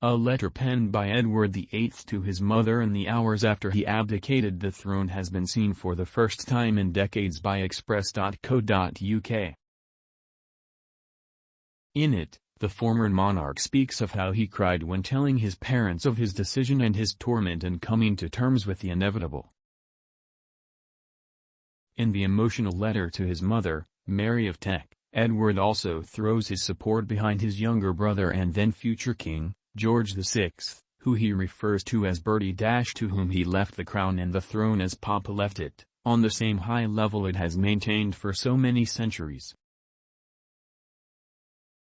A letter penned by Edward VIII to his mother in the hours after he abdicated the throne has been seen for the first time in decades by Express.co.uk. In it, the former monarch speaks of how he cried when telling his parents of his decision and his torment in coming to terms with the inevitable. In the emotional letter to his mother, Mary of Teck, Edward also throws his support behind his younger brother and then future king, George VI, who he refers to as Bertie to whom he left the crown and the throne as Papa left it, on the same high level it has maintained for so many centuries.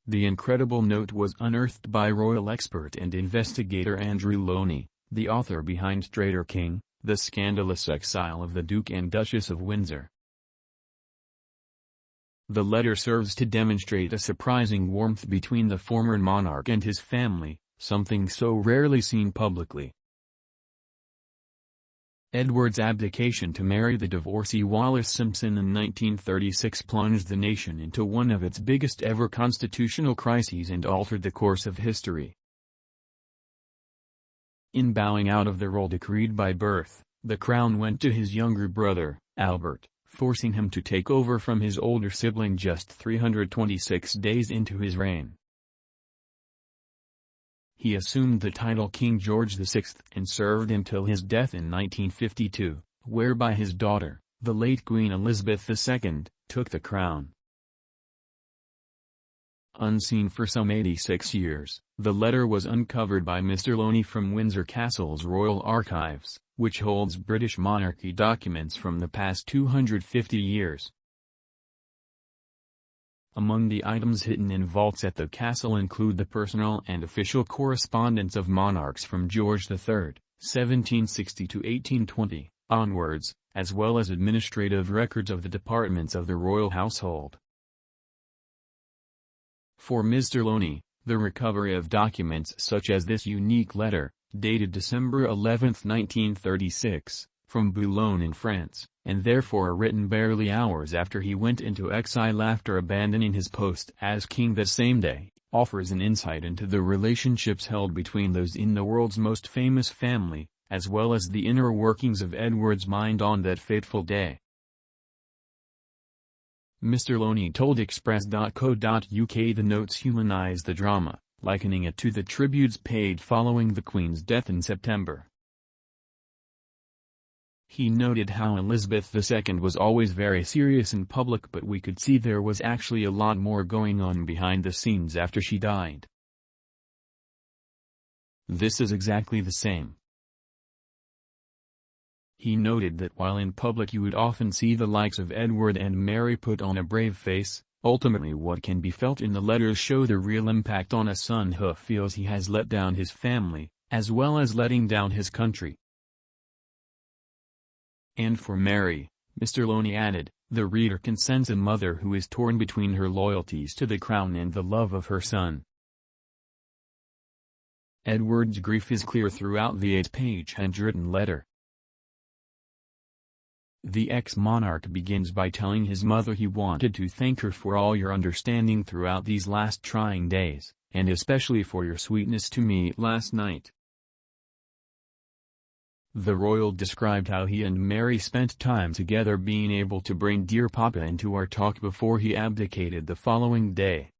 The incredible note was unearthed by royal expert and investigator Andrew Loney, the author behind Traitor King, the scandalous exile of the Duke and Duchess of Windsor. The letter serves to demonstrate a surprising warmth between the former monarch and his family, something so rarely seen publicly. Edward's abdication to marry the divorcee Wallis Simpson in 1936 plunged the nation into one of its biggest ever constitutional crises and altered the course of history. In bowing out of the role decreed by birth, the crown went to his younger brother, Albert, forcing him to take over from his older sibling just 326 days into his reign. He assumed the title King George VI and served until his death in 1952, whereby his daughter, the late Queen Elizabeth II, took the crown. Unseen for some 86 years, the letter was uncovered by Mr. Loney from Windsor Castle's Royal Archives, which holds British monarchy documents from the past 250 years. Among the items hidden in vaults at the castle include the personal and official correspondence of monarchs from George III, 1760 to 1820, onwards, as well as administrative records of the departments of the royal household. For Mr. Loney, the recovery of documents such as this unique letter, dated December 11, 1936, from Boulogne in France, and therefore written barely hours after he went into exile after abandoning his post as king the same day, offers an insight into the relationships held between those in the world's most famous family, as well as the inner workings of Edward's mind on that fateful day. Mr. Loney told Express.co.uk the notes humanize the drama, likening it to the tributes paid following the Queen's death in September. He noted how Elizabeth II was always very serious in public, but we could see there was actually a lot more going on behind the scenes after she died. This is exactly the same. He noted that while in public you would often see the likes of Edward and Mary put on a brave face, ultimately what can be felt in the letters show the real impact on a son who feels he has let down his family, as well as letting down his country. And for Mary, Mr. Loney added, the reader can sense a mother who is torn between her loyalties to the crown and the love of her son. Edward's grief is clear throughout the 8-page handwritten letter. The ex-monarch begins by telling his mother he wanted to thank her for all your understanding throughout these last trying days, and especially for your sweetness to me last night. The royal described how he and Mary spent time together, being able to bring dear Papa into our talk before he abdicated the following day.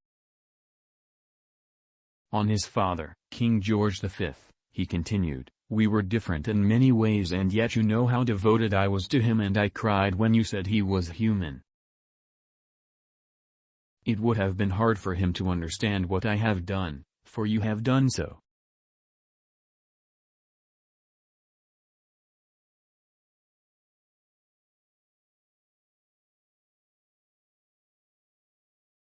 On his father, King George V, he continued, we were different in many ways, and yet you know how devoted I was to him, and I cried when you said he was human. It would have been hard for him to understand what I have done, for you have done so,